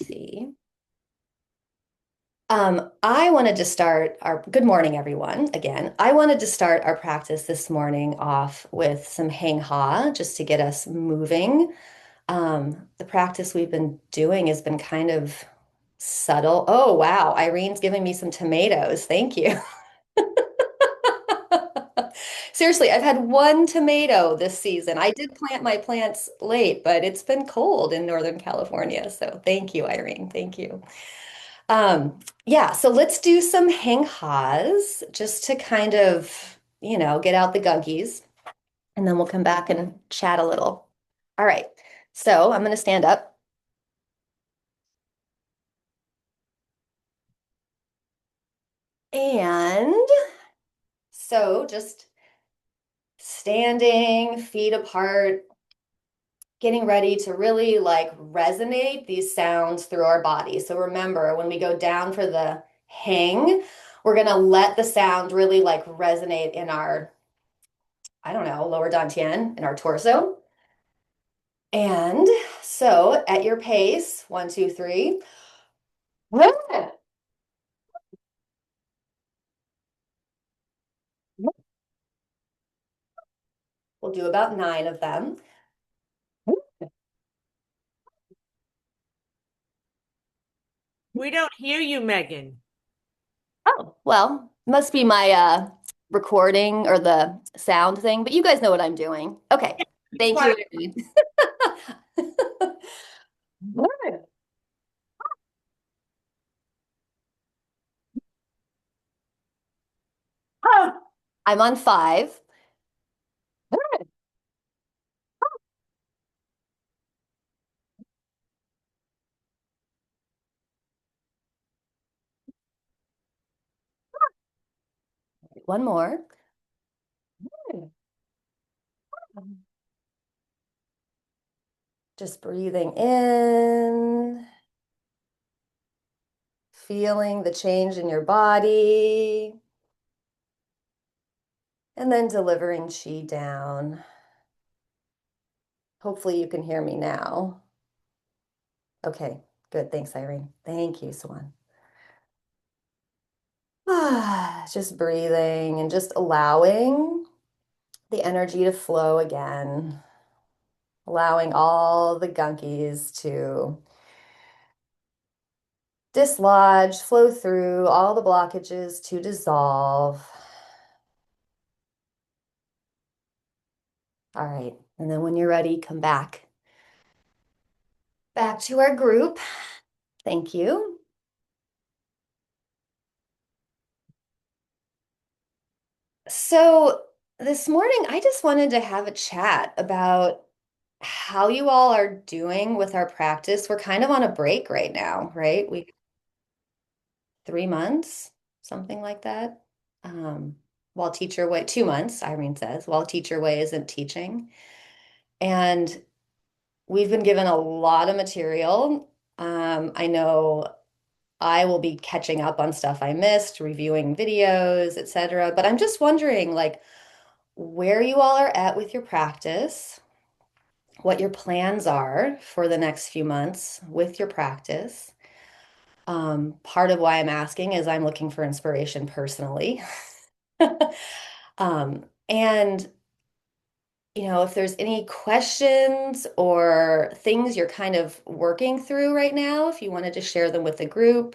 See. I wanted to start good morning, everyone. Again, I wanted to start our practice this morning off with some hang ha just to get us moving. The practice we've been doing has been kind of subtle. Oh, wow. Irene's giving me some tomatoes. Thank you. Seriously, I've had one tomato this season. I did plant my plants late, but it's been cold in Northern California. So thank you, Irene. Thank you. Yeah, so let's do some hang ha's just to kind of, get out the gunkies, and then we'll come back and chat a little. All right, so I'm going to stand up, and so just standing, feet apart, getting ready to really like resonate these sounds through our body. So remember, when we go down for the hang, we're going to let the sound really like resonate in our, I don't know, lower dantian, in our torso. And so at your pace, one, two, three, we'll do about nine of them. We don't hear you, Megan. Oh, well, must be my recording or the sound thing, but you guys know what I'm doing. Okay. Thank you, Quiet. Irene. I'm on five. One more. Just breathing in, feeling the change in your body, and then delivering chi down. Hopefully you can hear me now. Okay, good. Thanks, Irene. Thank you, Swan. Just breathing and just allowing the energy to flow again, allowing all the gunkies to dislodge, flow through, all the blockages to dissolve. All right. And then when you're ready, come back to our group. Thank you. So this morning, I just wanted to have a chat about how you all are doing with our practice. We're kind of on a break right now, right? We 3 months, something like that. Um, while Teacher Way, 2 months, Irene says, while Teacher Way isn't teaching. And we've been given a lot of material. I know I will be catching up on stuff I missed, reviewing videos, etc. But I'm just wondering, like, where you all are at with your practice, what your plans are for the next few months with your practice. Part of why I'm asking is I'm looking for inspiration personally. And if there's any questions or things you're kind of working through right now, if you wanted to share them with the group,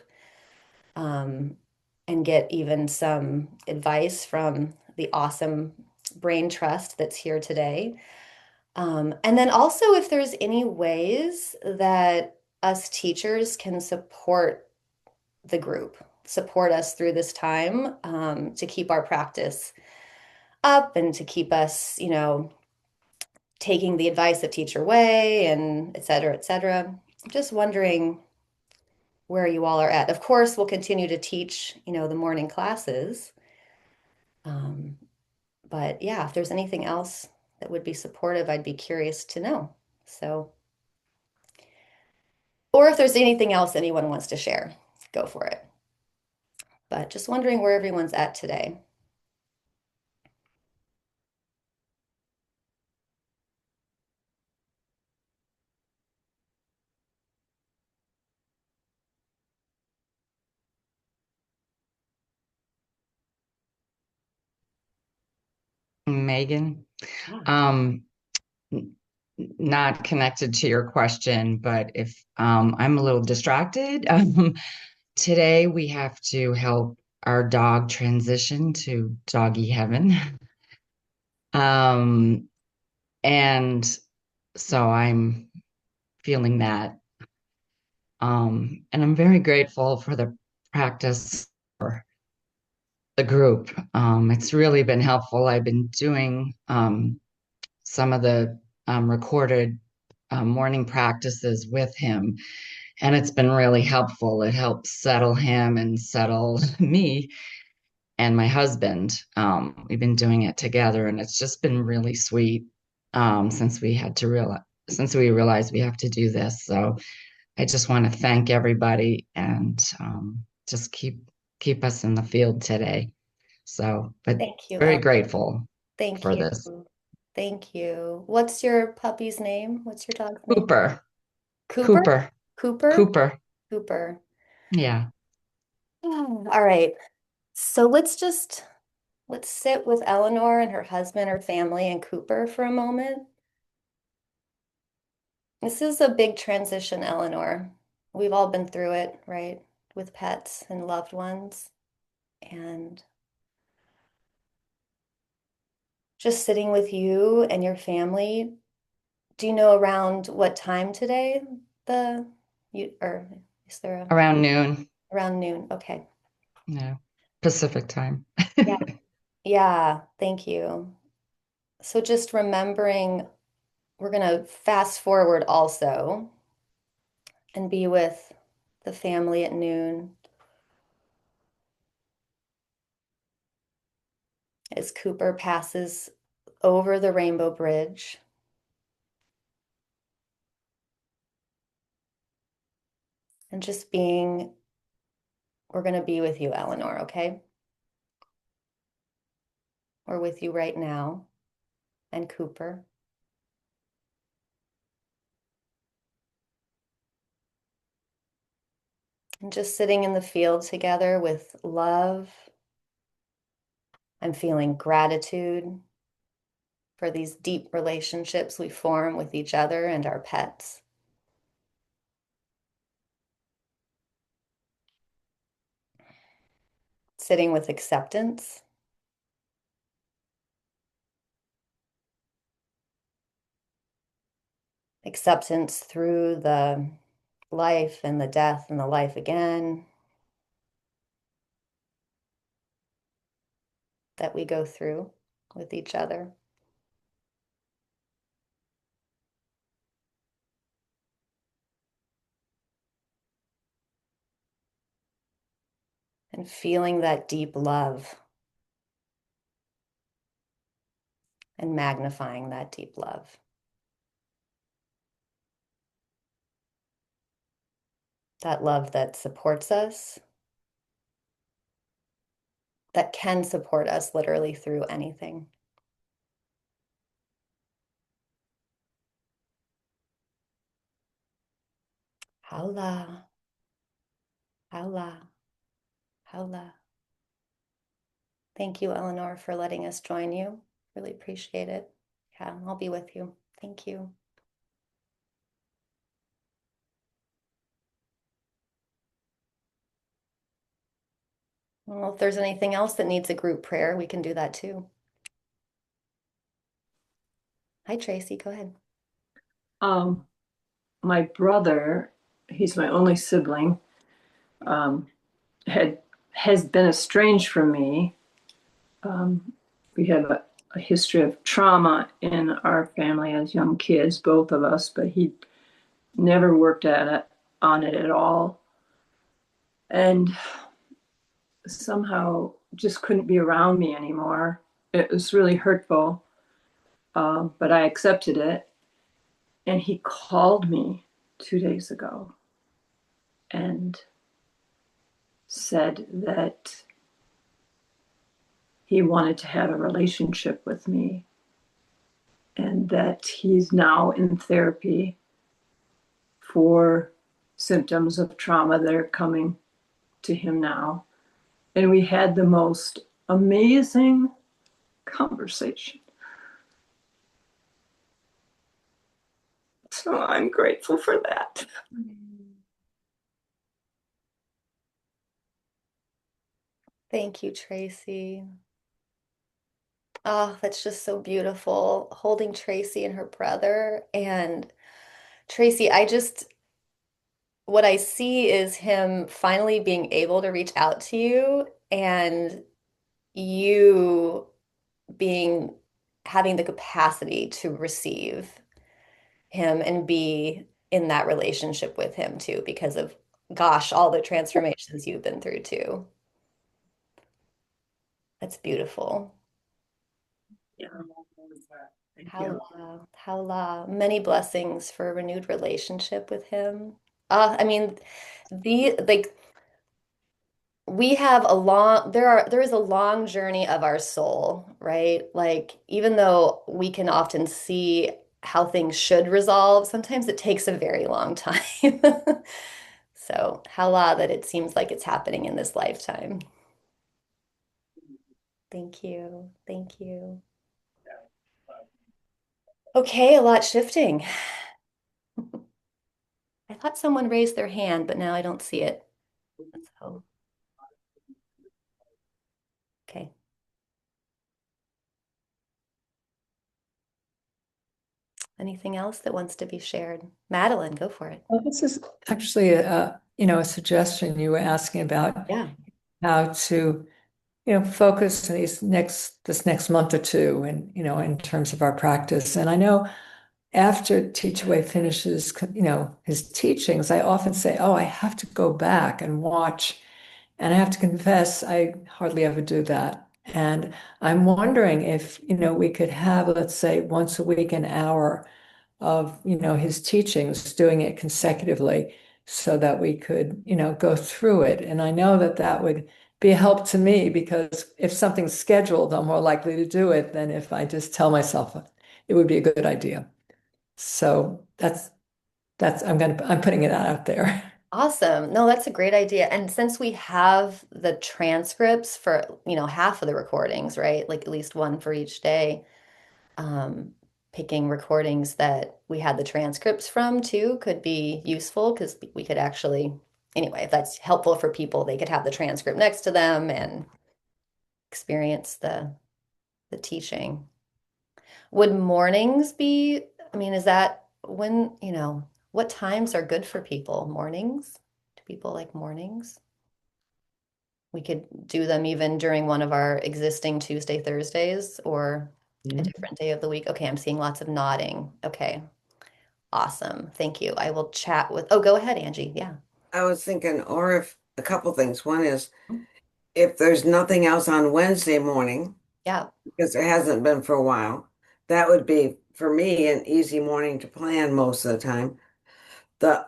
um, and get even some advice from the awesome brain trust that's here today. And then also if there's any ways that us teachers can support the group, support us through this time, to keep our practice up and to keep us, taking the advice of Teacher Way and et cetera, et cetera. Just wondering where you all are at. Of course, we'll continue to teach, the morning classes. Um, but yeah, if there's anything else that would be supportive, I'd be curious to know. So, or if there's anything else anyone wants to share, go for it. But just wondering where everyone's at today. Megan. Ah. Um, n- Not connected to your question, but if I'm a little distracted, today we have to help our dog transition to doggy heaven. Um, and so I'm feeling that. And I'm very grateful for the practice for the group. It's really been helpful. I've been doing some of the recorded morning practices with him, and it's been really helpful. It helps settle him and settle me and my husband. We've been doing it together, and it's just been really sweet since we realized we have to do this. So I just want to thank everybody and just keep us in the field today. So, but Thank you, very Ellen. grateful Thank for you. this. Thank you. What's your puppy's name? What's your dog's name? Cooper, Cooper? Cooper, Cooper? Cooper. Cooper. Yeah. All right. So let's sit with Eleanor and her husband, her family, and Cooper for a moment. This is a big transition, Eleanor. We've all been through it, right? With pets and loved ones. And just sitting with you and your family. Do you know around what time today the you or is there a Around noon. around noon? Okay. No, Pacific time. Yeah. Yeah, thank you. So just remembering, we're gonna fast forward also and be with the family at noon as Cooper passes over the Rainbow Bridge. And just being, we're gonna be with you, Eleanor, okay? We're with you right now, and Cooper. And just sitting in the field together with love. I'm feeling gratitude for these deep relationships we form with each other and our pets. Sitting with acceptance, acceptance through the life and the death and the life again that we go through with each other. And feeling that deep love and magnifying that deep love. That love that supports us, that can support us literally through anything. Haula, haula, haula. Thank you, Eleanor, for letting us join you. Really appreciate it. Yeah, I'll be with you. Thank you. Well, if there's anything else that needs a group prayer, we can do that too. Hi, Tracy, go ahead. Um, my brother, he's my only sibling, um, had has been estranged from me. We have a history of trauma in our family as young kids, both of us, but he never worked at it on it at all, and somehow just couldn't be around me anymore. It was really hurtful, but I accepted it. And he called me 2 days ago and said that he wanted to have a relationship with me and that he's now in therapy for symptoms of trauma that are coming to him now. And we had the most amazing conversation. So I'm grateful for that. Thank you, Tracy. Oh, that's just so beautiful. Holding Tracy and her brother. And Tracy, what I see is him finally being able to reach out to you and you being having the capacity to receive him and be in that relationship with him too, because of, gosh, all the transformations you've been through too. That's beautiful. Yeah. Thank you. How many blessings for a renewed relationship with him. I mean, the like we have a long there is a long journey of our soul, right? Like even though we can often see how things should resolve, sometimes it takes a very long time. So, hala that it seems like it's happening in this lifetime. Thank you. Thank you. Okay, a lot shifting. I thought someone raised their hand, but now I don't see it. So, okay. Anything else that wants to be shared? Madeline, go for it. Well, this is actually a suggestion you were asking about Yeah. how to, focus this next month or two and, in terms of our practice. And I know after Teach Away finishes, his teachings, I often say, oh, I have to go back and watch. And I have to confess, I hardly ever do that. And I'm wondering if, we could have, let's say, once a week, an hour of his teachings, doing it consecutively so that we could go through it. And I know that that would be a help to me, because if something's scheduled, I'm more likely to do it than if I just tell myself it would be a good idea. So I'm putting it out there. Awesome. No, that's a great idea. And since we have the transcripts for, half of the recordings, right? Like at least one for each day, picking recordings that we had the transcripts from too could be useful because we could actually, anyway, if that's helpful for people, they could have the transcript next to them and experience the teaching. Would mornings be, I mean, is that when, what times are good for people? Mornings? Do people like mornings? We could do them even during one of our existing Tuesday, Thursdays, or a different day of the week. Okay, I'm seeing lots of nodding. Okay, awesome. Thank you. I will chat with, oh, go ahead, Angie. Yeah. I was thinking, or if a couple things. One is if there's nothing else on Wednesday morning, Yeah. because there hasn't been for a while, that would be for me an easy morning to plan most of the time. The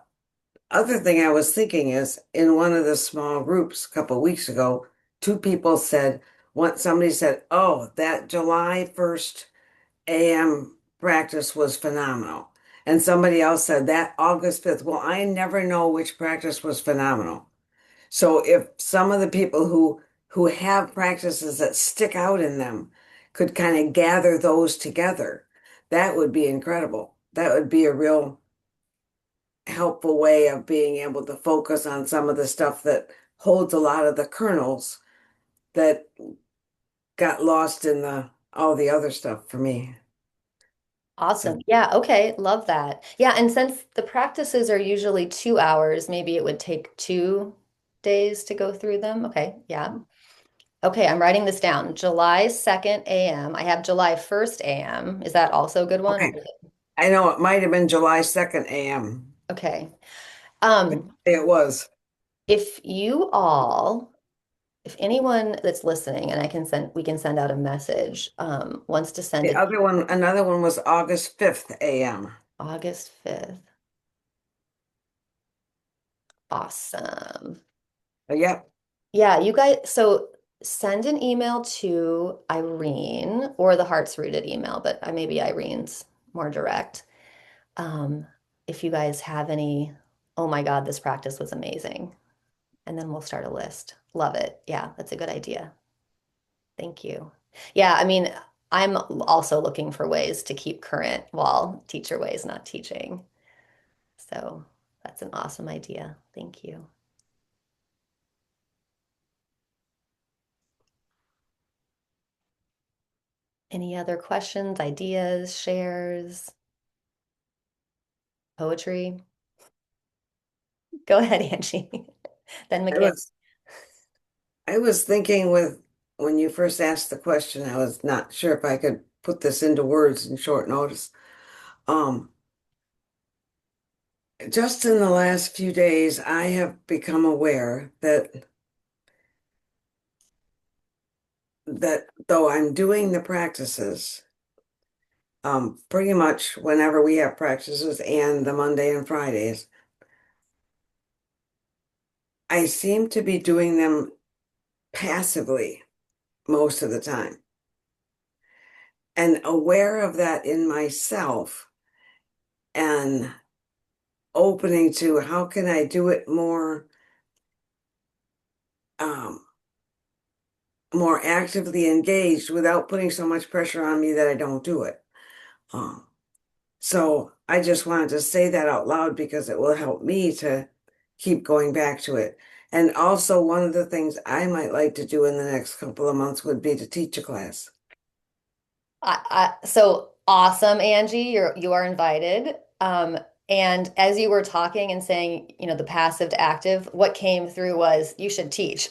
other thing I was thinking is in one of the small groups a couple of weeks ago, two people said, somebody said, oh, that July 1st AM practice was phenomenal. And somebody else said that August 5th. Well, I never know which practice was phenomenal. So if some of the people who have practices that stick out in them could kind of gather those together, that would be incredible. That would be a real helpful way of being able to focus on some of the stuff that holds a lot of the kernels that got lost in the all the other stuff for me. So Awesome. Yeah. Okay. Love that. Yeah. And since the practices are usually 2 hours, maybe it would take 2 days to go through them. Okay. Yeah. Okay. I'm writing this down. July 2nd AM. I have July 1st AM. Is that also a good one? okay. I know it might have been July 2nd AM. Okay. It was. If you all, if anyone that's listening, and we can send out a message, wants to send The it other one, another one was August 5th AM. August 5th. Awesome. Yep. Yeah, you guys, so send an email to Irene or the Hearts Rooted email, but maybe Irene's more direct. Um, if you guys have any, oh my God, this practice was amazing. And then we'll start a list. Love it. Yeah, that's a good idea. Thank you. Yeah, I mean, I'm also looking for ways to keep current while Teacher Way is not teaching. So that's an awesome idea. Thank you. Any other questions, ideas, shares, poetry? Go ahead, Angie. Then I McKim. was thinking when you first asked the question, I was not sure if I could put this into words in short notice. Um, just in the last few days, I have become aware that though I'm doing the practices, pretty much whenever we have practices and the Monday and Fridays, I seem to be doing them passively most of the time. And aware of that in myself and opening to how can I do it um, more actively engaged without putting so much pressure on me that I don't do it. Um, so I just wanted to say that out loud because it will help me to keep going back to it. And also one of the things I might like to do in the next couple of months would be to teach a class. So awesome, Angie. You are invited. And as you were talking and saying, the passive to active, what came through was you should teach.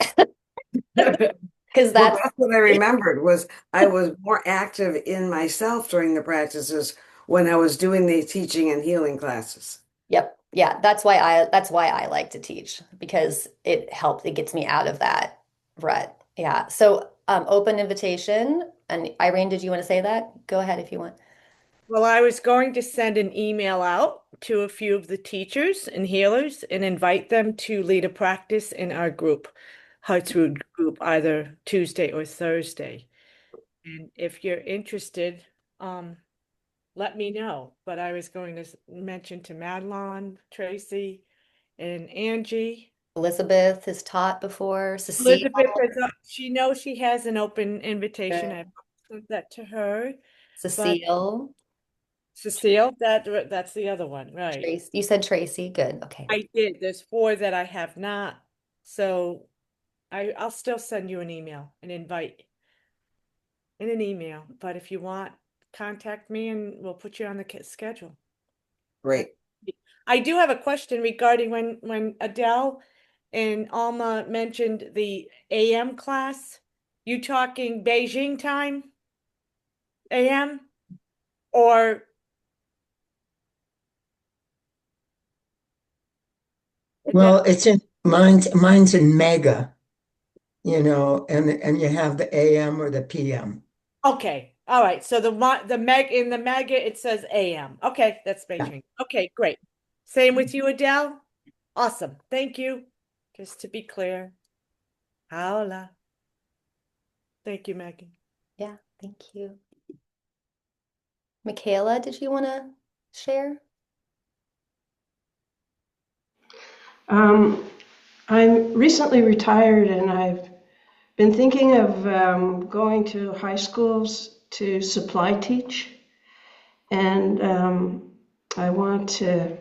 Because Well, that's that's what I remembered was I was more active in myself during the practices when I was doing the teaching and healing classes. Yep. Yeah, that's why I like to teach because it gets me out of that rut. Yeah. So open invitation. And Irene, did you want to say that? Go ahead if you want. Well, I was going to send an email out to a few of the teachers and healers and invite them to lead a practice in our group, Hartswood group, either Tuesday or Thursday. And if you're interested, let me know. But I was going to mention to Madeline, Tracy, and Angie. Elizabeth has taught before. Cecile. Elizabeth, she knows she has an open invitation. Good. I've sent that to her. But Cecile. Cecile, that's the other one, right? Tracy. You said Tracy. Good. Okay. I did. There's 4 that I have not. So I'll still send you an email, an invite in an email. But if you want, contact me and we'll put you on the schedule. Great. I do have a question regarding when Adele and Alma mentioned the AM class. You talking Beijing time? AM? Or Well, it's in mine's in mega, and you have the AM or the PM. okay. All right. So the mega it says AM. Okay, that's Beijing. Okay, great. Same with you, Adele. Awesome. Thank you. Just to be clear. Hola. Thank you, Megan. Yeah. Thank you. Michaela, did you want to share? I'm recently retired and I've been thinking of going to high schools to supply teach. And I want to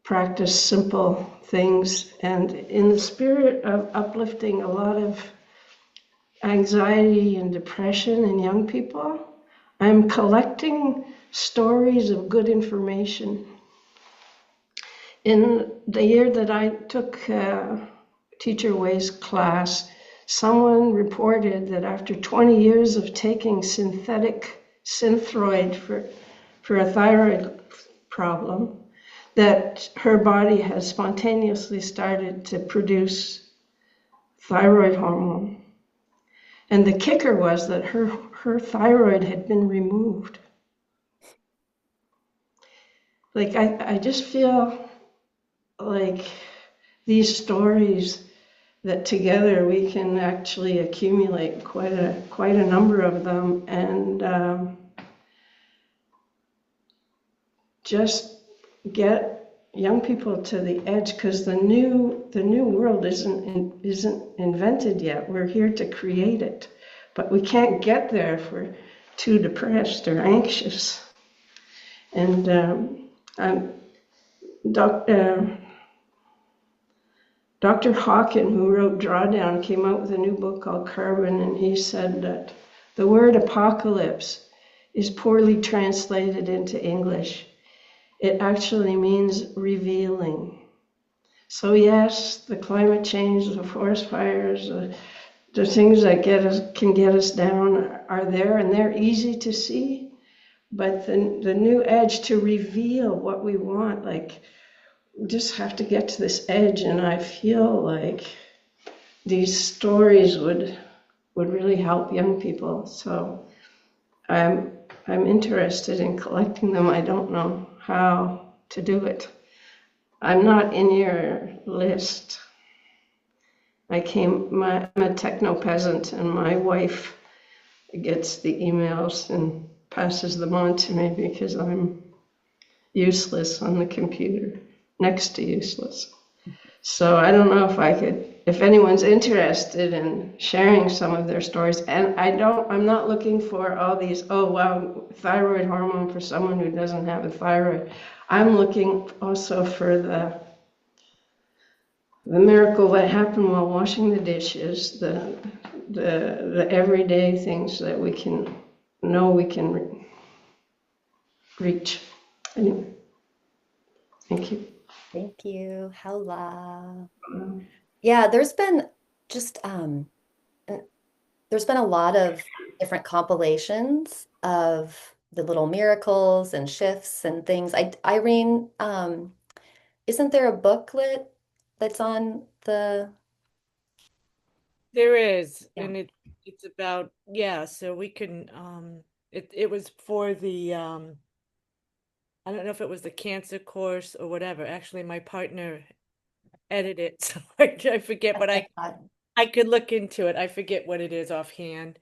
practice simple things. And in the spirit of uplifting a lot of anxiety and depression in young people, I'm collecting stories of good information. In the year that I took Teacher Way's class, someone reported that after 20 years of taking synthetic Synthroid for a thyroid problem, that her body has spontaneously started to produce thyroid hormone. And the kicker was that her thyroid had been removed. Like, I just feel like these stories that together we can actually accumulate quite a number of them and just get young people to the edge, because the new world isn't invented yet. We're here to create it, but we can't get there too depressed or anxious. And Dr. Hawken, who wrote Drawdown, came out with a new book called Carbon, and he said that the word apocalypse is poorly translated into English. It actually means revealing. So yes, the climate change, the forest fires, the things that can get us down are there, and they're easy to see. But the new edge to reveal what we want, like, we just have to get to this edge, and I feel like these stories would really help young people. So I'm interested in collecting them. I don't know how to do it. I'm not in your list. I'm a techno peasant, and my wife gets the emails and passes them on to me because I'm useless on the computer, next to useless. So I don't know if anyone's interested in sharing some of their stories. And I'm not looking for all these, oh wow, thyroid hormone for someone who doesn't have a thyroid. I'm looking also for the miracle that happened while washing the dishes, the everyday things that we can reach. Anyway, thank you. Thank you. Hella. Yeah, there's been just there's been a lot of different compilations of the little miracles and shifts and things. Irene, isn't there a booklet that's on the There is, Yeah. and it's about, yeah, so we can it was for the I don't know if it was the cancer course or whatever. Actually, my partner edited it, so I forget, but I could look into it. I forget what it is offhand.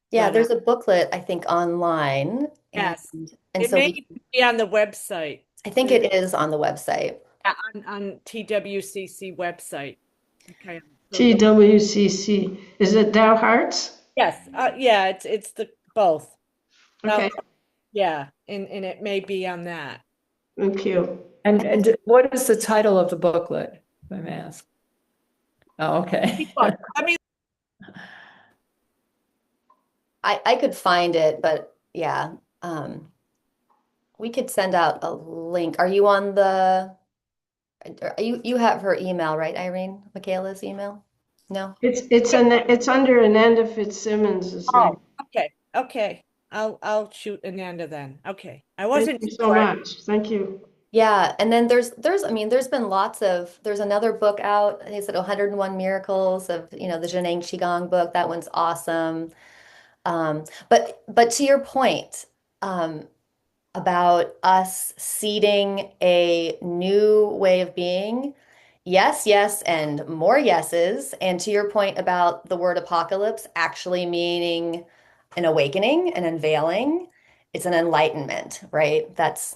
Yeah, But there's a booklet, I think, online. yes, And it so may be on the website. I think it is on the website. Yeah, on TWCC website. Okay. So TWCC. Is it Dow Hearts? yes, yeah, it's the both. Okay, Yeah, and it may be on that. thank you. And what is the title of the booklet, if I may ask? Oh, okay. I mean, I could find it, but yeah, we could send out a link. Are you on the? You have her email, right, Irene? Michaela's email? No? It's under Ananda Fitzsimmons' name. okay. I'll shoot Ananda then. Okay. I Thank wasn't you so much. Thank you. Yeah, and then I mean, there's been there's another book out. I think it's at 101 Miracles of, the Zheneng Qigong book. That one's awesome. But to your point, um, about us seeding a new way of being. Yes, yes, and more yeses. And to your point about the word apocalypse actually meaning an awakening, an unveiling, it's an enlightenment, right? That's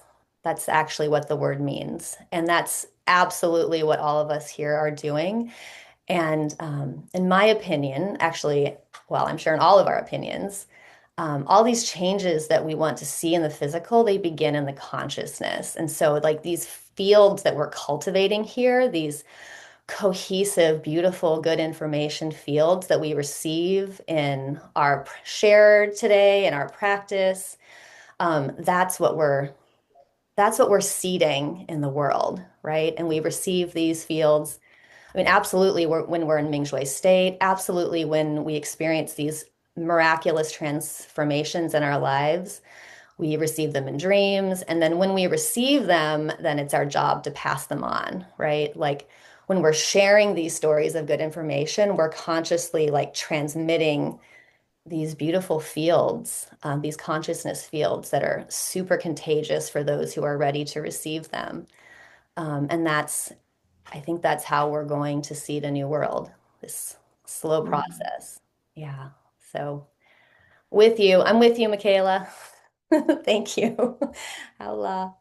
actually what the word means. And that's absolutely what all of us here are doing. And in my opinion, actually, well, I'm sure in all of our opinions, all these changes that we want to see in the physical, they begin in the consciousness. And so, like these fields that we're cultivating here, these cohesive, beautiful, good information fields that we receive in our shared today and our practice, that's what we're seeding in the world, right? And we receive these fields. I mean, absolutely, when we're in Ming Shui state, absolutely when we experience these miraculous transformations in our lives, we receive them in dreams. And then when we receive them, then it's our job to pass them on, right? Like when we're sharing these stories of good information, we're consciously like transmitting these beautiful fields, these consciousness fields that are super contagious for those who are ready to receive them. And I think that's how we're going to see the new world, this slow process. Yeah. So I'm with you, Michaela. Thank you. Allah.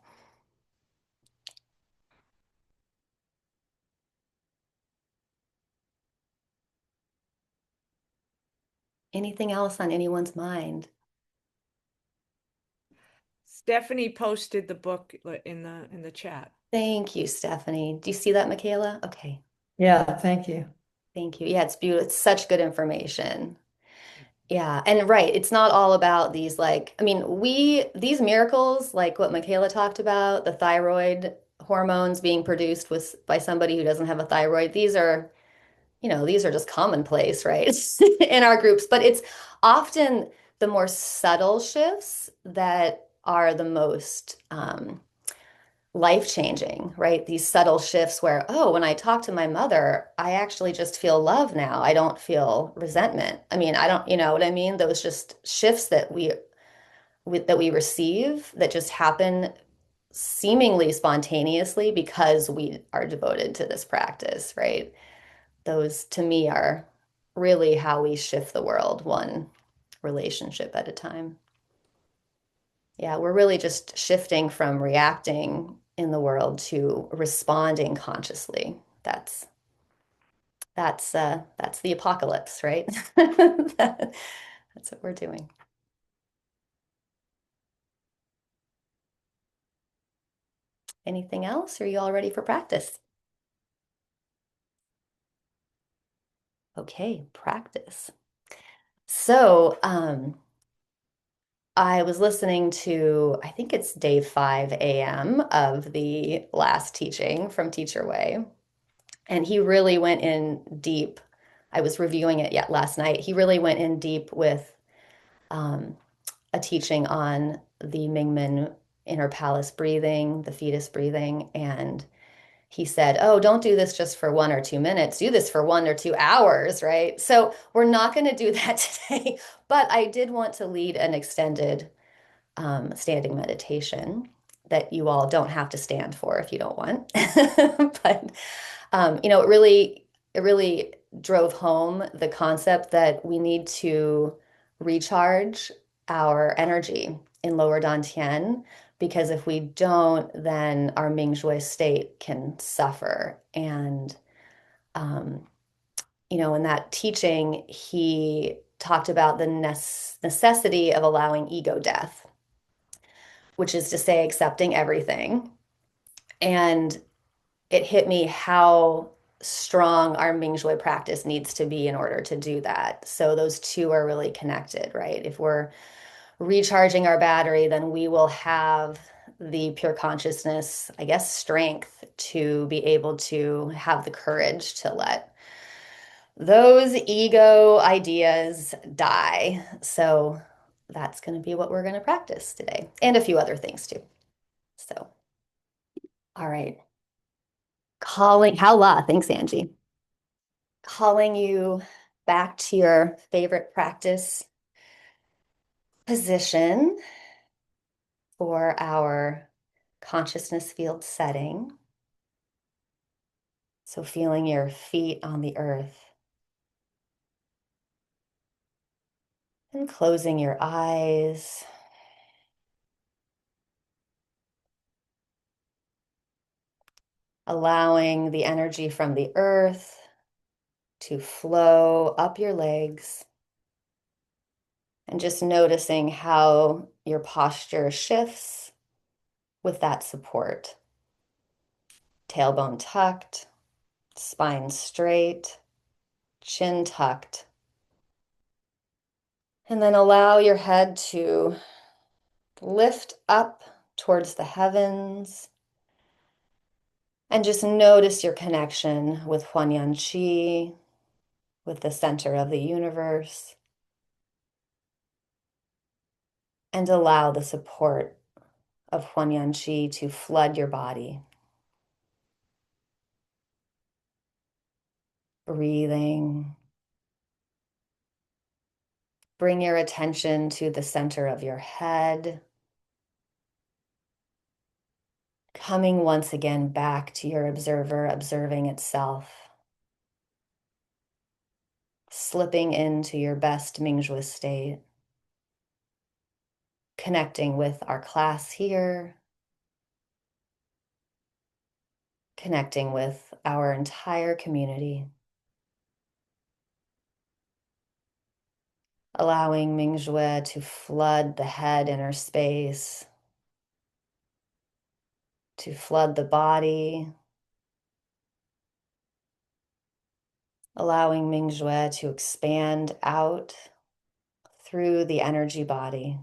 Anything else on anyone's mind? Stephanie posted the book in the chat. Thank you, Stephanie. Do you see that, Michaela? Okay. Yeah, thank you. Thank you. Yeah, it's beautiful. It's such good information. Yeah, and right, it's not all about these like, I mean, these miracles, like what Michaela talked about, the thyroid hormones being produced by somebody who doesn't have a thyroid, these are just commonplace, right? In our groups, but it's often the more subtle shifts that are the most life-changing, right? These subtle shifts where, oh, when I talk to my mother, I actually just feel love now. I don't feel resentment. I mean, I don't, you know what I mean? Those just shifts that we receive that just happen seemingly spontaneously because we are devoted to this practice, right? Those to me are really how we shift the world, one relationship at a time. Yeah, we're really just shifting from reacting in the world to responding consciously. That's the apocalypse, right? That's what we're doing. Anything else? Are you all ready for practice? Okay, practice. So, I was listening to, I think it's day 5 a.m. of the last teaching from Teacher Wei, and he really went in deep. I was reviewing it yet last night. He really went in deep with um, a teaching on the Mingmen inner palace breathing, the fetus breathing, and he said, oh, don't do this just for 1 or 2 minutes. Do this for 1 or 2 hours, right? So we're not going to do that today, but I did want to lead an extended standing meditation that you all don't have to stand for if you don't want. But it really drove home the concept that we need to recharge our energy in lower dantian, because if we don't, then our Ming-Shui state can suffer. And in that teaching, he talked about the necessity of allowing ego death, which is to say accepting everything. And it hit me how strong our Ming-Shui practice needs to be in order to do that. So those two are really connected, right? If we're recharging our battery, then we will have the pure consciousness, I guess, strength to be able to have the courage to let those ego ideas die. So that's going to be what we're going to practice today, and a few other things too. So, all right. Thanks, Angie. Calling you back to your favorite practice position for our consciousness field setting. So feeling your feet on the earth and closing your eyes. Allowing the energy from the earth to flow up your legs, and just noticing how your posture shifts with that support. Tailbone tucked, spine straight, chin tucked. And then allow your head to lift up towards the heavens. And just notice your connection with Huanyan Qi, with the center of the universe. And allow the support of Huanyan Qi to flood your body. Breathing. Bring your attention to the center of your head. Coming once again back to your observer, observing itself. Slipping into your best Ming-Shui state. Connecting with our class here. Connecting with our entire community. Allowing Ming-Shui to flood the head inner space to flood the body, allowing Mingjue to expand out through the energy body.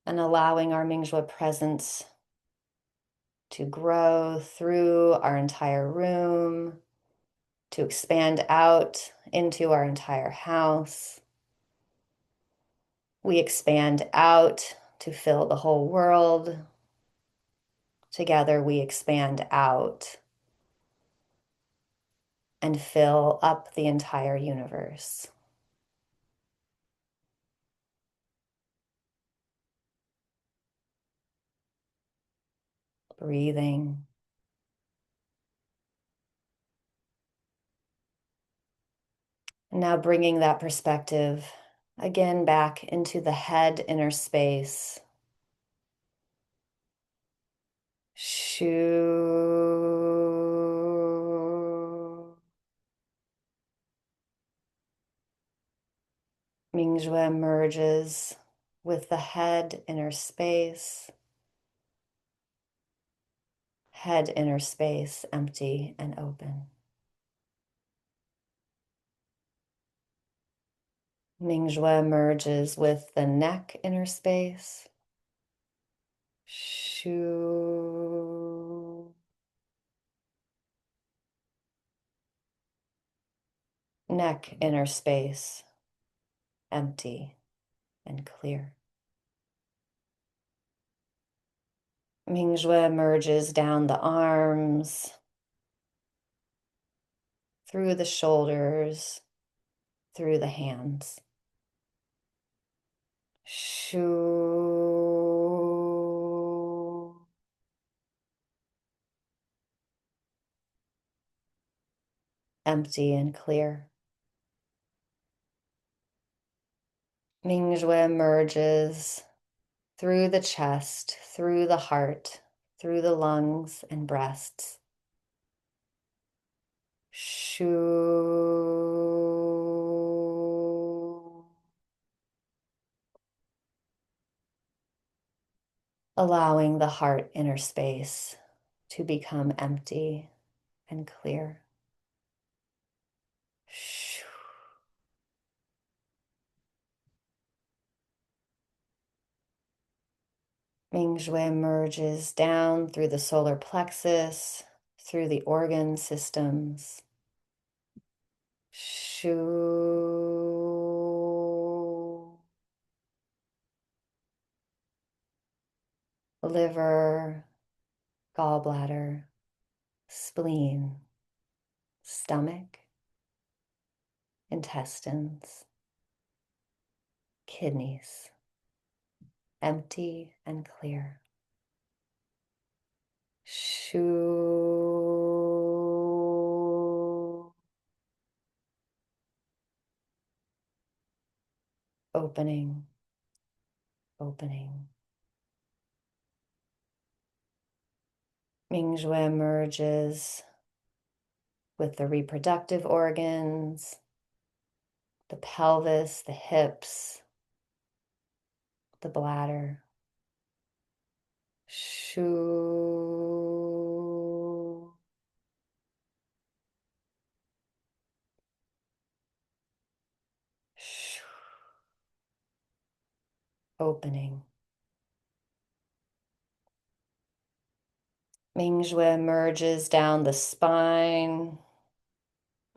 And allowing our Mingjue presence to grow through our entire room, to expand out into our entire house. We expand out to fill the whole world. Together we expand out and fill up the entire universe. Breathing. And now bringing that perspective again back into the head inner space. Shu. Mingjue merges with the head inner space. Head inner space empty and open. Mingjue merges with the neck inner space. Shu. Neck inner space empty and clear. Mingjue merges down the arms, through the shoulders, through the hands. Shu. Empty and clear. Mingjue merges through the chest, through the heart, through the lungs and breasts. Shu. Allowing the heart inner space to become empty and clear. Shu. Mingjue merges down through the solar plexus, through the organ systems. Shu. Liver, gallbladder, spleen, stomach, intestines, kidneys, empty and clear. Shu. Opening, opening. Mingjue merges with the reproductive organs, the pelvis, the hips, the bladder. Shu. Shu. Opening. Mingjue merges down the spine,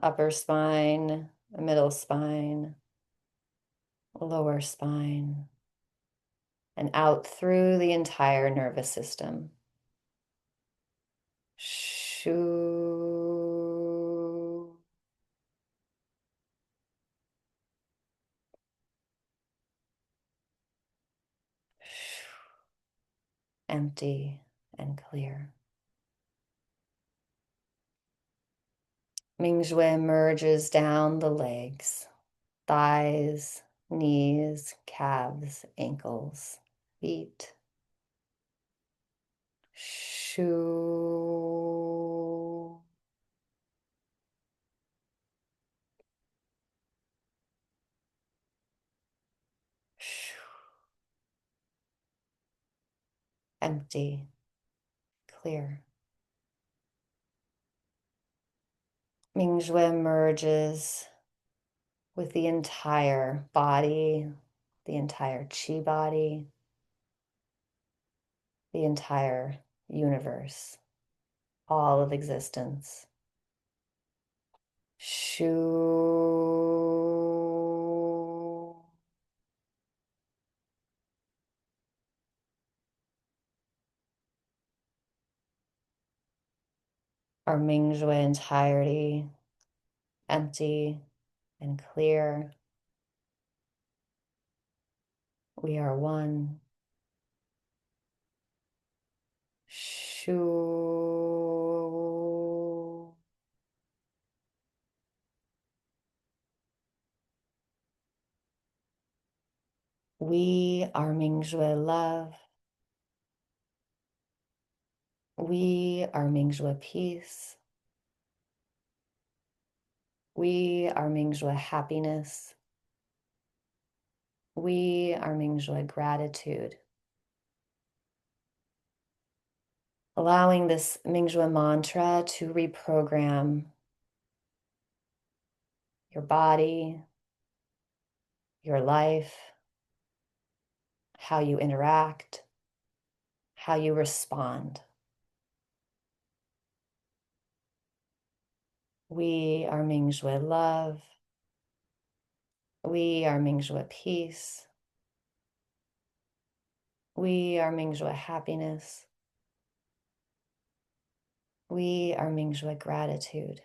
upper spine, middle spine, lower spine, and out through the entire nervous system. Shu. Empty and clear. Mingjue merges down the legs, thighs, knees, calves, ankles, feet. Shu. Shu. empty, clear. Mingjue merges with the entire body, the entire chi body, the entire universe, all of existence. Shu. Our Mingjue entirety, empty and clear. We are one. Shu. We are Mingjue love. We are Mingjue peace. We are Mingjue happiness. We are Mingjue gratitude. Allowing this Mingjue mantra to reprogram your body, your life, how you interact, how you respond. We are Mingjue love. We are Mingjue peace. We are Mingjue happiness. We are Mingjue gratitude.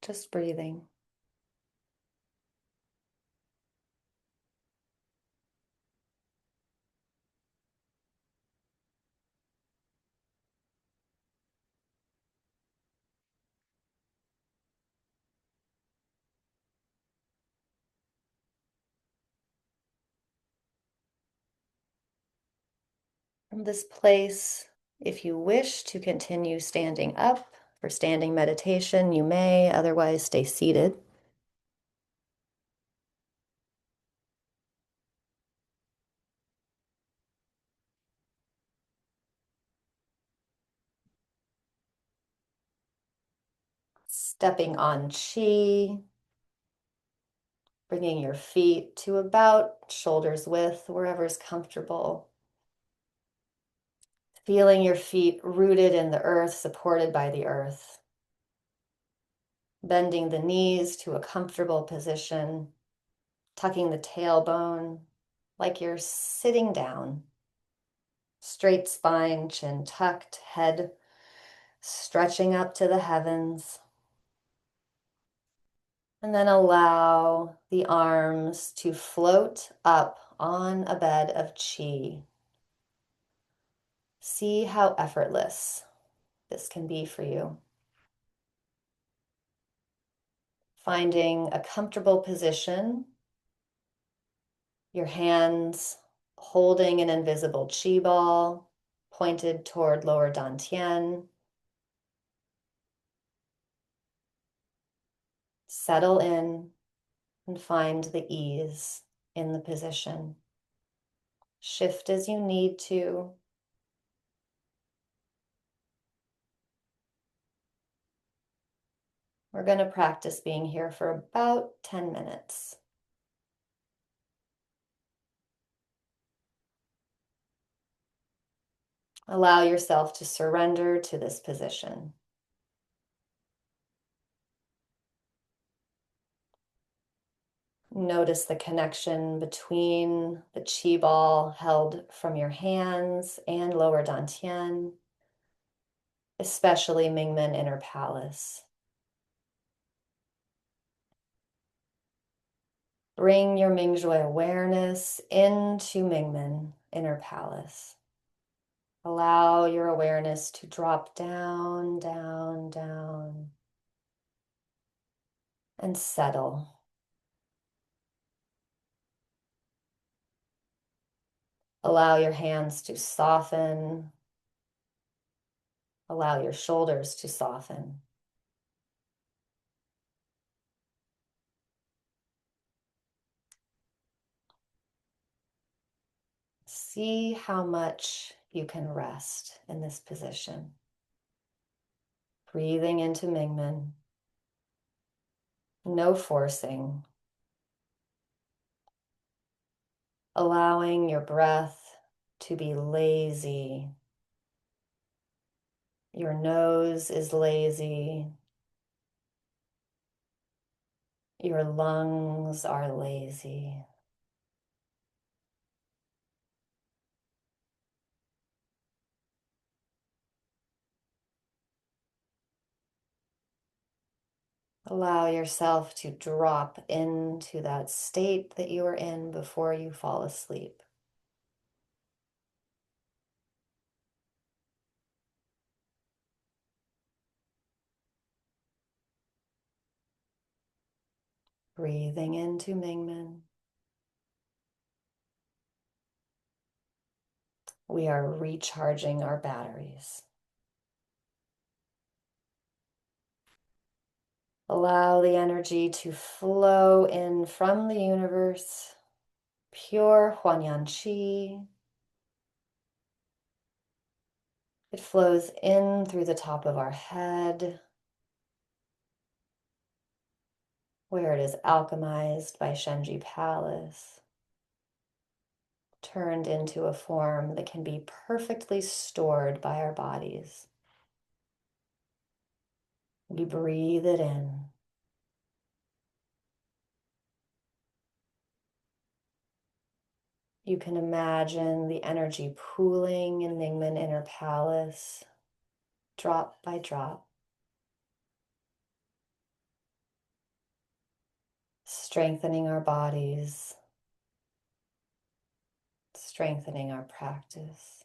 Just breathing. From this place, if you wish to continue standing up for standing meditation, you may, otherwise stay seated. Stepping on chi, bringing your feet to about shoulders width, wherever's comfortable. Feeling your feet rooted in the earth, supported by the earth. Bending the knees to a comfortable position, tucking the tailbone like you're sitting down. Straight spine, chin tucked, head stretching up to the heavens. And then allow the arms to float up on a bed of chi. See how effortless this can be for you. Finding a comfortable position, your hands holding an invisible chi ball pointed toward lower dantian. Settle in and find the ease in the position. Shift as you need to. We're going to practice being here for about 10 minutes. Allow yourself to surrender to this position. Notice the connection between the chi ball held from your hands and lower dantian, especially Mingmen inner palace. Bring your Mingjue awareness into Mingmen inner palace. Allow your awareness to drop down, down, down, and settle. Allow your hands to soften. Allow your shoulders to soften. see how much you can rest in this position. Breathing into Mingmen. No forcing. Allowing your breath to be lazy. Your nose is lazy. Your lungs are lazy. Allow yourself to drop into that state that you were in before you fall asleep. Breathing into Mingmen. We are recharging our batteries. Allow the energy to flow in from the universe, pure Huanyan Qi. It flows in through the top of our head, where it is alchemized by Shenji Palace, turned into a form that can be perfectly stored by our bodies. We breathe it in. You can imagine the energy pooling in Mingmen Inner Palace, drop by drop, strengthening our bodies, strengthening our practice.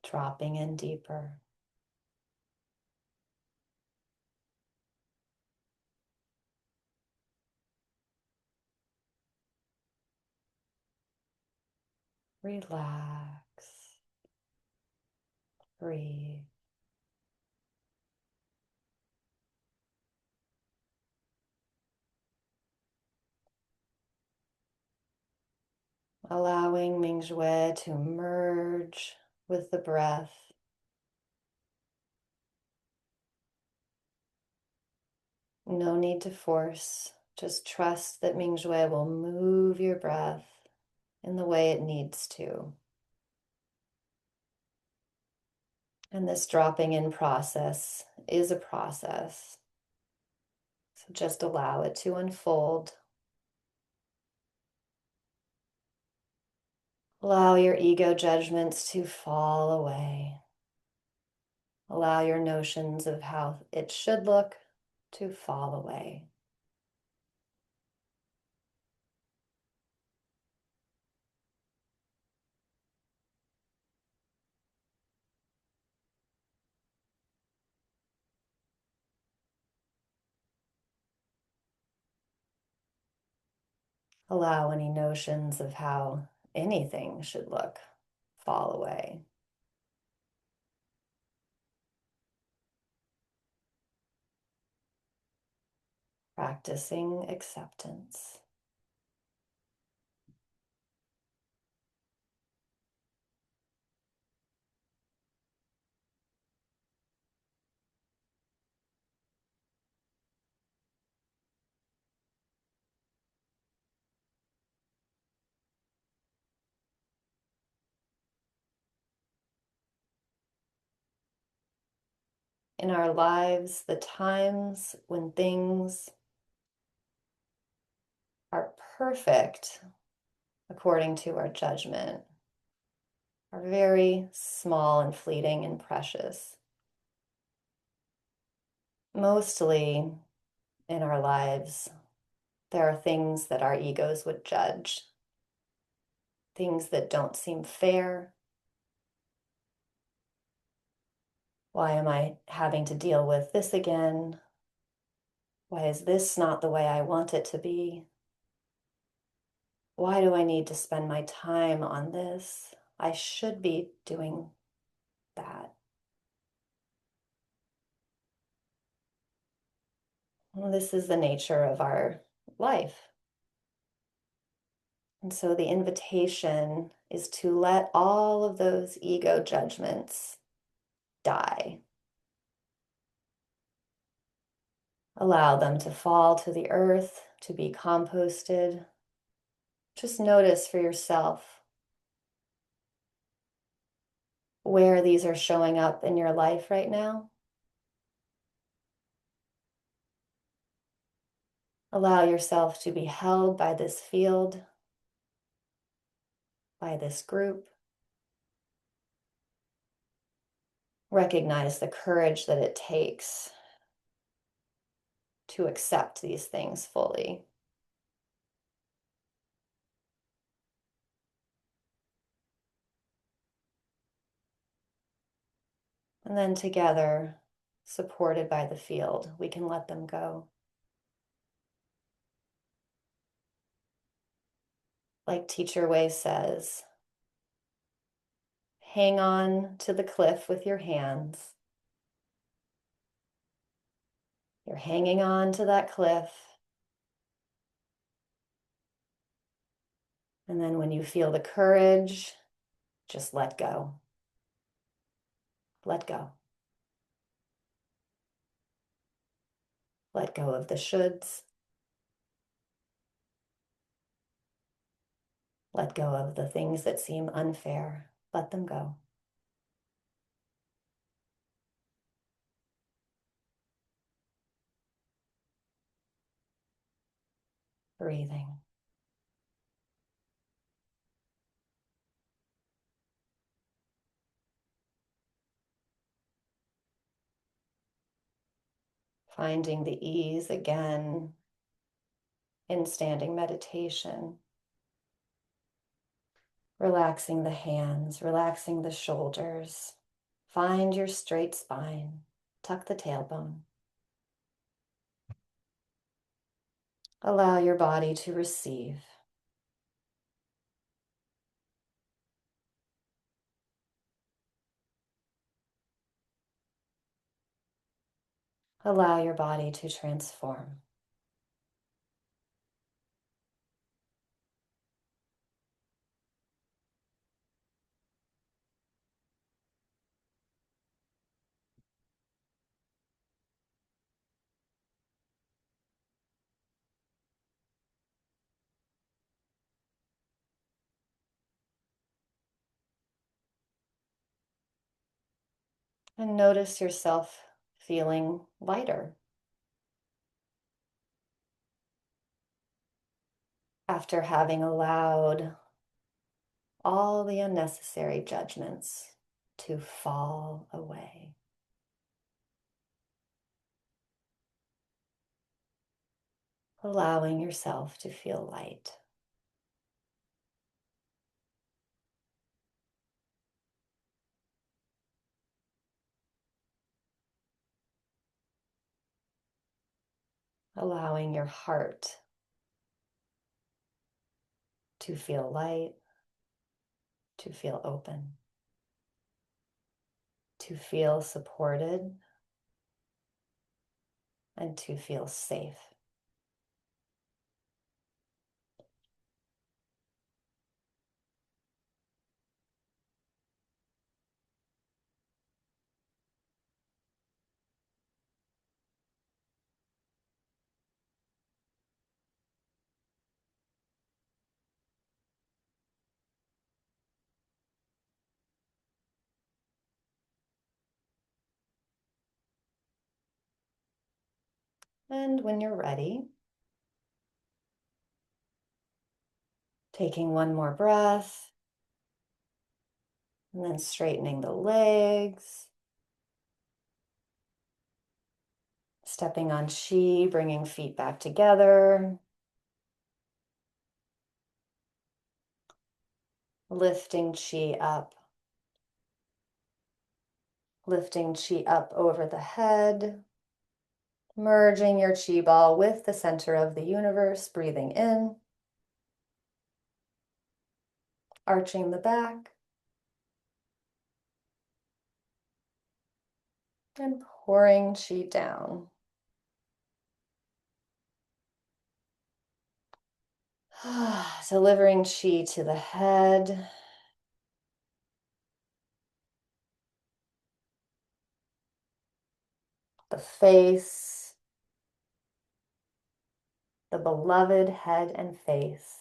Dropping in deeper. Relax. Breathe. Allowing Mingshui to merge with the breath. No need to force, just trust that Mingshui will move your breath in the way it needs to. And this dropping in process is a process. So just allow it to unfold. Allow your ego judgments to fall away. Allow your notions of how it should look to fall away. Allow any notions of how anything should look fall away. Practicing acceptance. In our lives, the times when things are perfect according to our judgment are very small and fleeting and precious. Mostly in our lives, there are things that our egos would judge, things that don't seem fair. Why am I having to deal with this again? Why is this not the way I want it to be? Why do I need to spend my time on this? I should be doing that. Well, this is the nature of our life. And so the invitation is to let all of those ego judgments die. Allow them to fall to the earth, to be composted. Just notice for yourself where these are showing up in your life right now. Allow yourself to be held by this field, by this group. Recognize the courage that it takes to accept these things fully. And then together, supported by the field, we can let them go. Like Teacher Wei says, hang on to the cliff with your hands. You're hanging on to that cliff. And then when you feel the courage, just let go. Let go. Let go of the shoulds. Let go of the things that seem unfair. Let them go. Breathing. Finding the ease again in standing meditation. Relaxing the hands, relaxing the shoulders. Find your straight spine. Tuck the tailbone. Allow your body to receive. Allow your body to transform. And notice yourself feeling lighter after having allowed all the unnecessary judgments to fall away. Allowing yourself to feel light. Allowing your heart to feel light, to feel open, to feel supported, and to feel safe. And when you're ready, taking one more breath, and then straightening the legs, stepping on chi, bringing feet back together. lifting chi up. Lifting chi up over the head, merging your chi ball with the center of the universe, breathing in, arching the back, and pouring chi down. Delivering chi to the head, the face, the beloved head and face.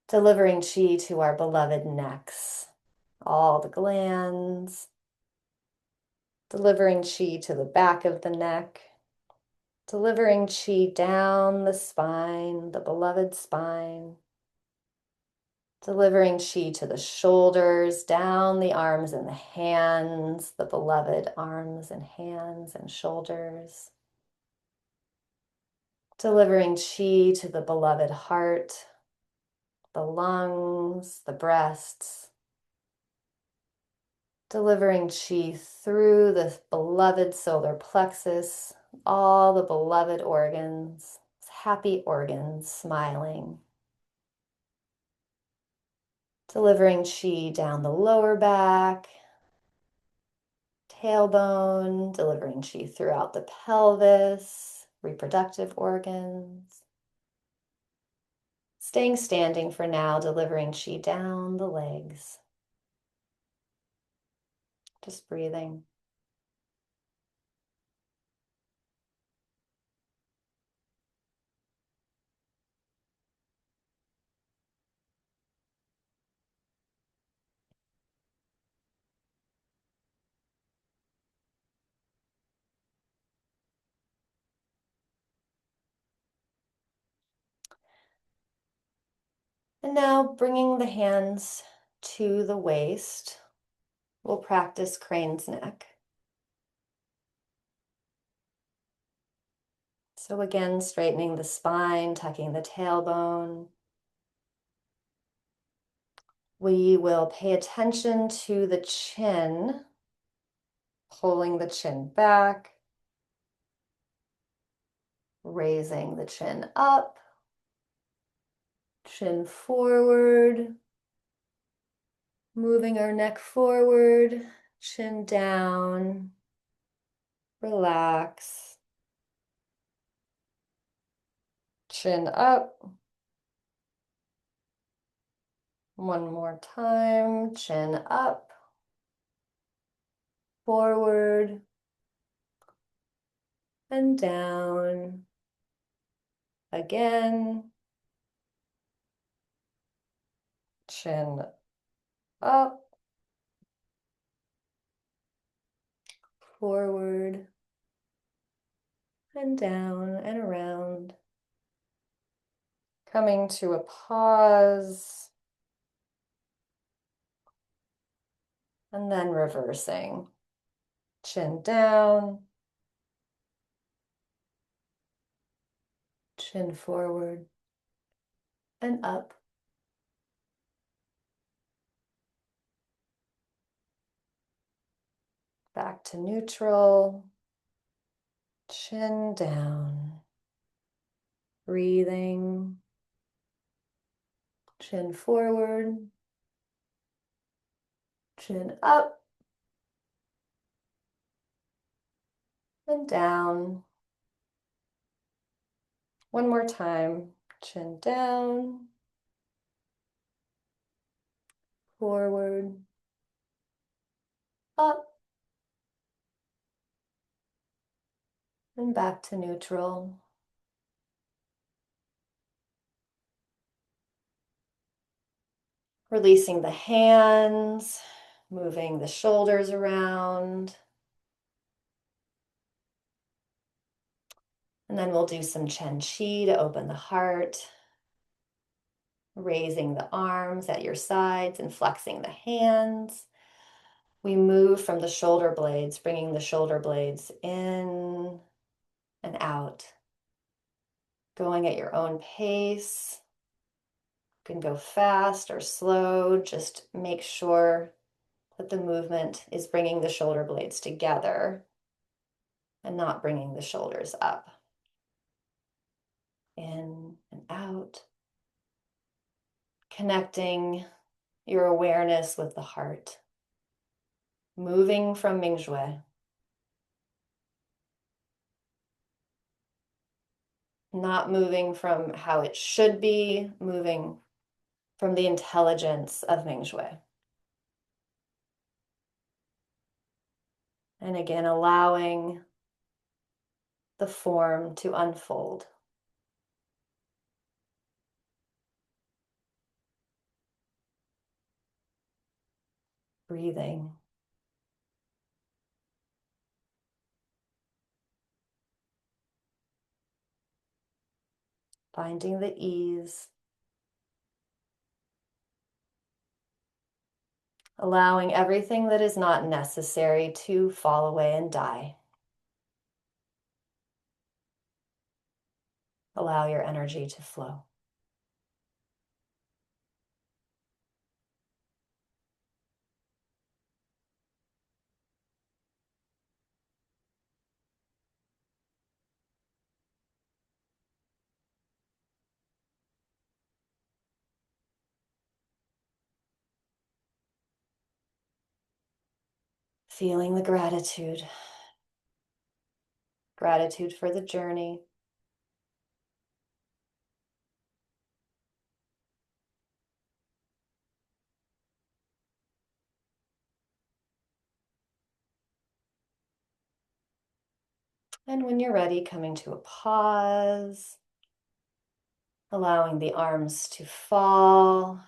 Delivering chi to our beloved necks, all the glands. Delivering chi to the back of the neck. Delivering chi down the spine, the beloved spine. Delivering chi to the shoulders, down the arms and the hands, the beloved arms and hands and shoulders. Delivering chi to the beloved heart, the lungs, the breasts. Delivering chi through the beloved solar plexus, all the beloved organs, happy organs smiling. Delivering chi down the lower back, tailbone, delivering chi throughout the pelvis, reproductive organs. Staying standing for now, delivering chi down the legs. Just breathing. And now bringing the hands to the waist, we'll practice crane's neck. So again, straightening the spine, tucking the tailbone. We will pay attention to the chin, pulling the chin back, raising the chin up, chin forward, moving our neck forward, chin down, relax, chin up. One more time, chin up, forward, and down. Again, chin up, forward, and down and around. Coming to a pause, and then reversing. Chin down, chin forward, and up. Back to neutral, chin down, breathing, chin forward, chin up, and down. One more time, chin down, forward, up, and back to neutral. Releasing the hands, moving the shoulders around. And then we'll do some Chen Qi to open the heart. Raising the arms at your sides and flexing the hands. We move from the shoulder blades, bringing the shoulder blades in and out. Going at your own pace. can go fast or slow. Just make sure that the movement is bringing the shoulder blades together and not bringing the shoulders up. In and out. Connecting your awareness with the heart. Moving from Mingshui. Not moving from how it should be, moving from the intelligence of Mingshui. And again, allowing the form to unfold. Breathing. Finding the ease. Allowing everything that is not necessary to fall away and die. Allow your energy to flow. Feeling the gratitude. Gratitude for the journey. And when you're ready, coming to a pause, allowing the arms to fall,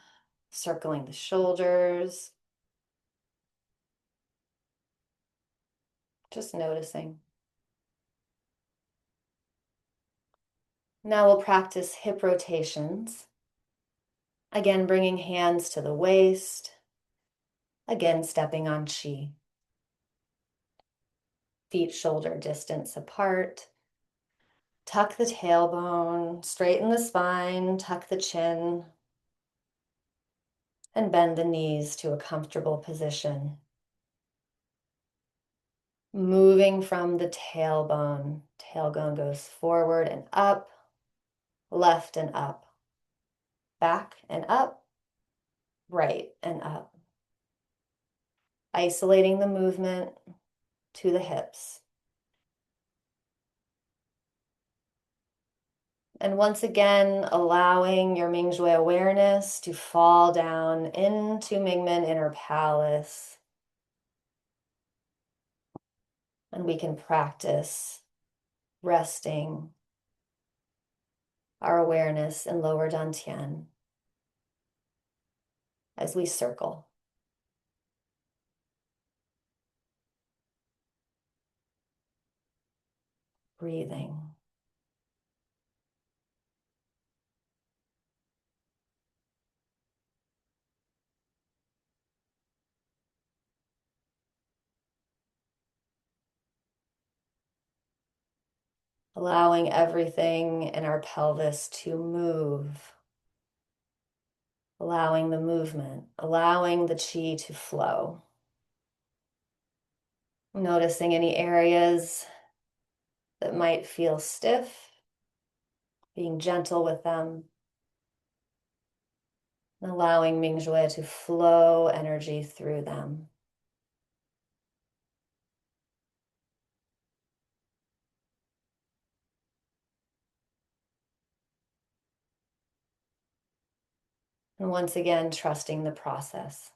circling the shoulders, just noticing. Now we'll practice hip rotations. Again, bringing hands to the waist. Again, stepping on chi. Feet shoulder distance apart. Tuck the tailbone, straighten the spine, tuck the chin, and bend the knees to a comfortable position. Moving from the tailbone. Tailbone goes forward and up, left and up, back and up, right and up. Isolating the movement to the hips. And once again, allowing your Mingshui awareness to fall down into Mingmen Inner Palace. And we can practice resting our awareness in lower dantian as we circle. Breathing. Allowing everything in our pelvis to move. Allowing the movement, allowing the chi to flow. Noticing any areas that might feel stiff, being gentle with them, and allowing Mingshui to flow energy through them. And once again, trusting the process.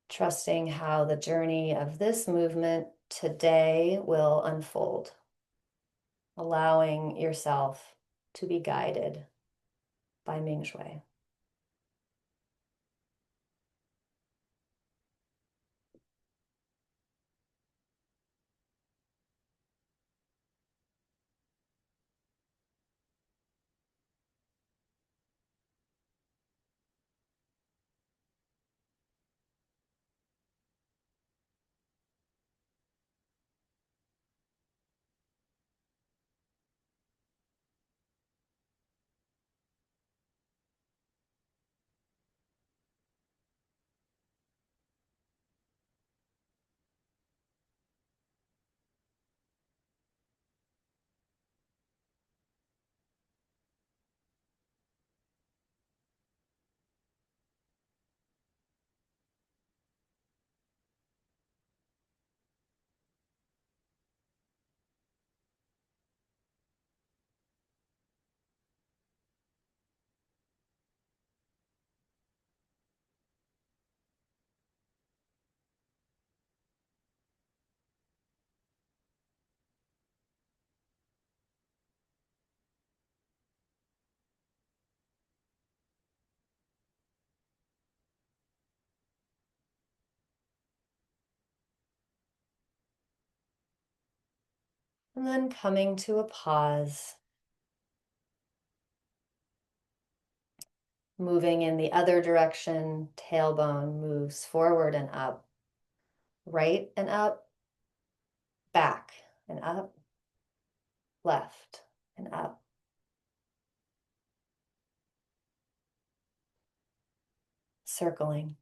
Trusting how the journey of this movement today will unfold. Allowing yourself to be guided by Mingshui. And then coming to a pause. Moving in the other direction, tailbone moves forward and up, right and up, back and up, left and up. Circling.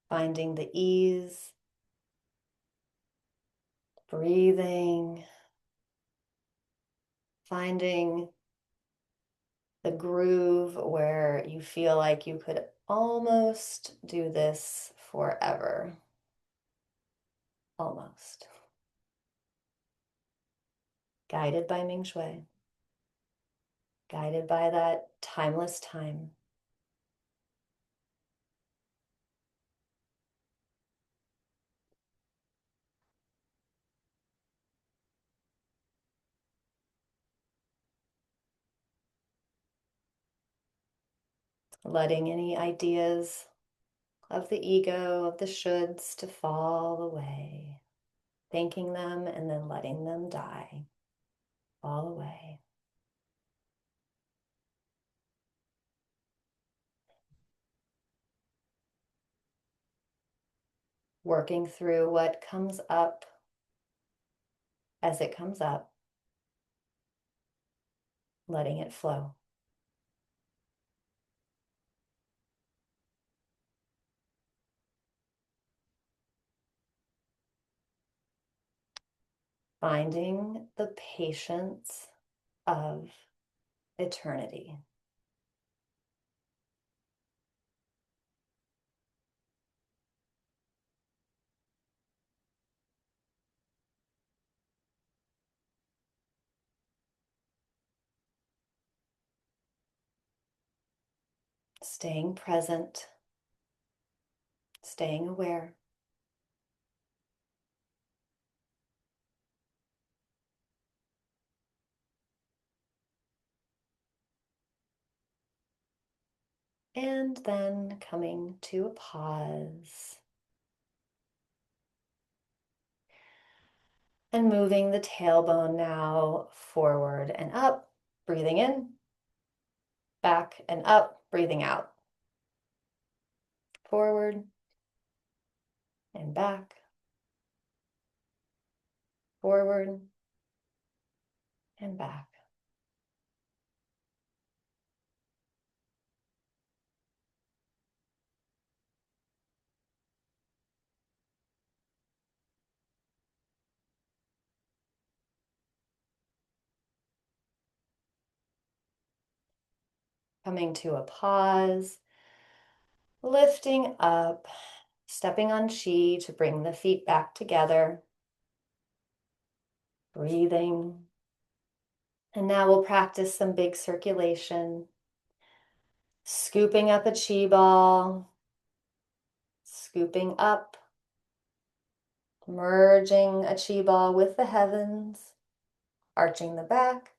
Finding the ease, breathing, finding the groove where you feel like you could almost do this forever. Almost. Guided by Ming Shui. Guided by that timeless time. Letting any ideas of the ego, of the shoulds to fall away. Thanking them and then letting them die. Fall away. Working through what comes up as it comes up. Letting it flow. Finding the patience of eternity. Staying present, staying aware. And then coming to a pause. And moving the tailbone now forward and up, breathing in, back and up, breathing out. Forward and back. Forward and back. Coming to a pause, lifting up, stepping on chi to bring the feet back together. Breathing. And now we'll practice some big circulation. Scooping up a chi ball, scooping up, merging a chi ball with the heavens, arching the back,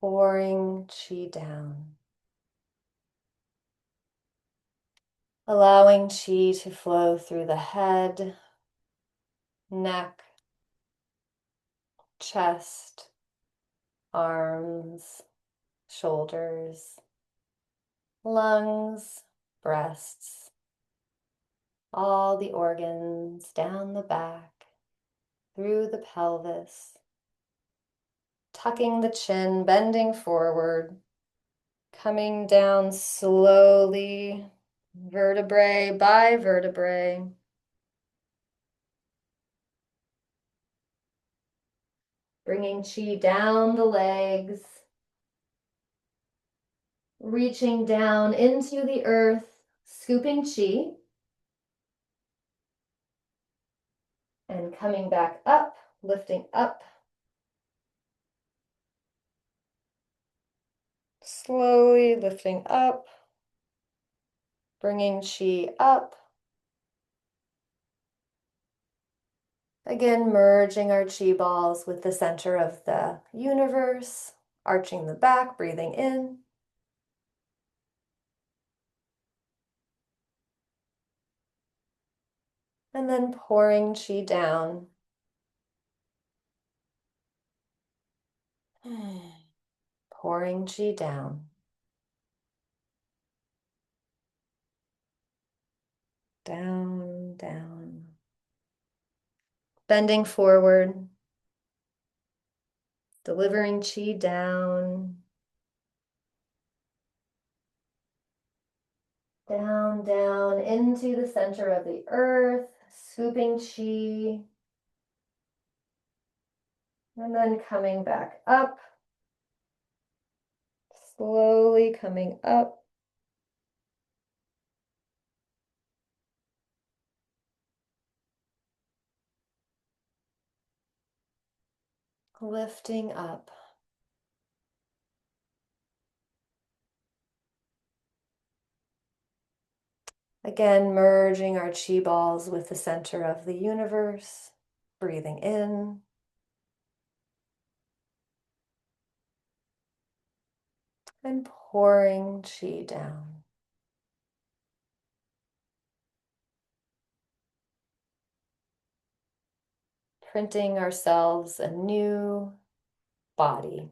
pouring chi down. Allowing chi to flow through the head, neck, chest, arms, shoulders, lungs, breasts, all the organs down the back, through the pelvis, tucking the chin, bending forward, coming down slowly, vertebrae by vertebrae. Bringing chi down the legs, reaching down into the earth, scooping chi and coming back up, lifting up. Slowly lifting up, bringing chi up. Again, merging our chi balls with the center of the universe, arching the back, breathing in. And then pouring chi down. Pouring chi down. Down, down. Bending forward. Delivering chi down. Down, down into the center of the earth, scooping chi. And then coming back up. Slowly coming up. Lifting up. Again, merging our chi balls with the center of the universe, breathing in. And pouring chi down. Printing ourselves a new body,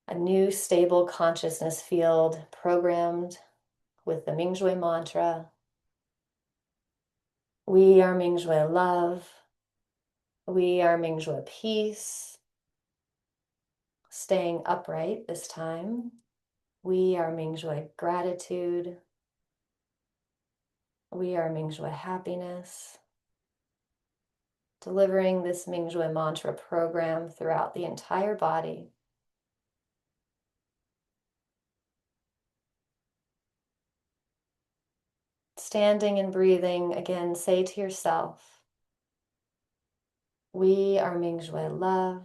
a new stable consciousness field programmed with the Mingshui mantra. We are Mingshui love. We are Mingshui peace. Staying upright this time. We are Mingshui gratitude. We are Mingshui happiness. Delivering this Mingshui mantra program throughout the entire body. Standing and breathing, again, say to yourself, we are Mingshui love.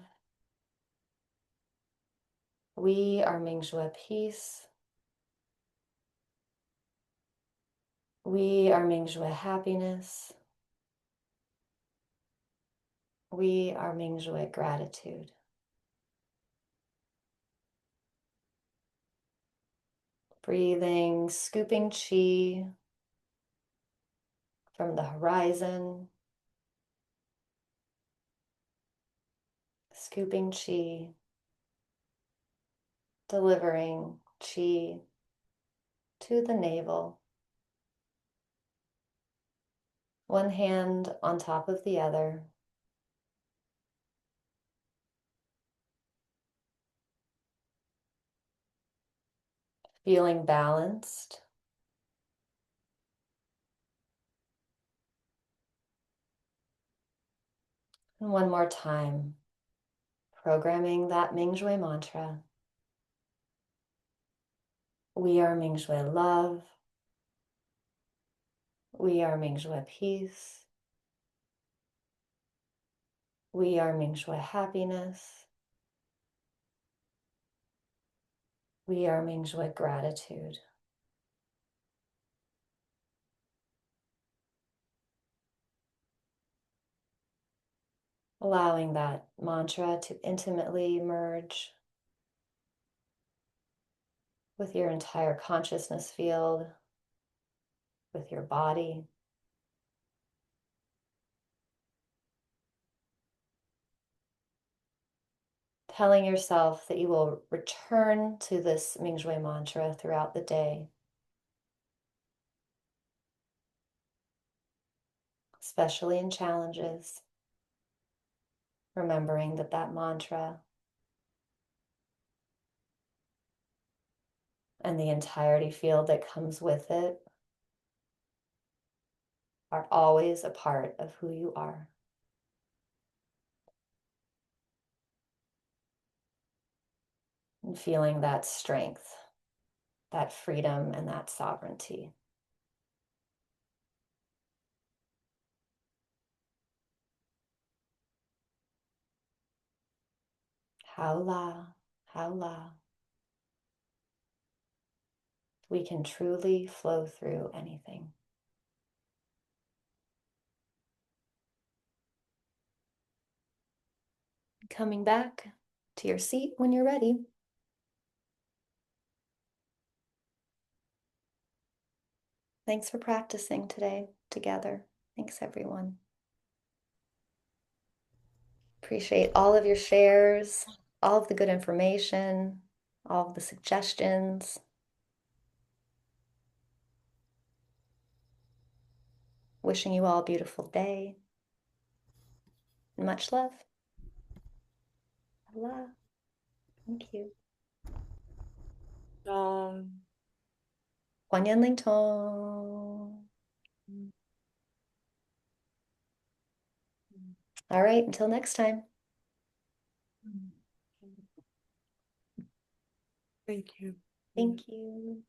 We are Mingshui peace. We are Mingshui happiness. We are Mingshui gratitude. Breathing, scooping chi from the horizon. Scooping chi. Delivering chi to the navel. One hand on top of the other. Feeling balanced. And one more time, programming that Mingshui mantra. We are Mingshui love. We are Mingshui peace. We are Mingshui happiness. We are Mingshui gratitude. Allowing that mantra to intimately merge with your entire consciousness field, with your body. Telling yourself that you will return to this Mingshui mantra throughout the day, especially in challenges, remembering that that mantra and the entirety field that comes with it are always a part of who you are. And feeling that strength that freedom and that sovereignty. Haula, haula. We can truly flow through anything. Coming back to your seat when you're ready. Thanks for practicing today together. Thanks, everyone. Appreciate all of your shares, all of the good information, all of the suggestions. Wishing you all a beautiful day. Much love. Allah. Thank you. Kwan Yan Ling Tong. All right, until next time. Thank you. Thank you.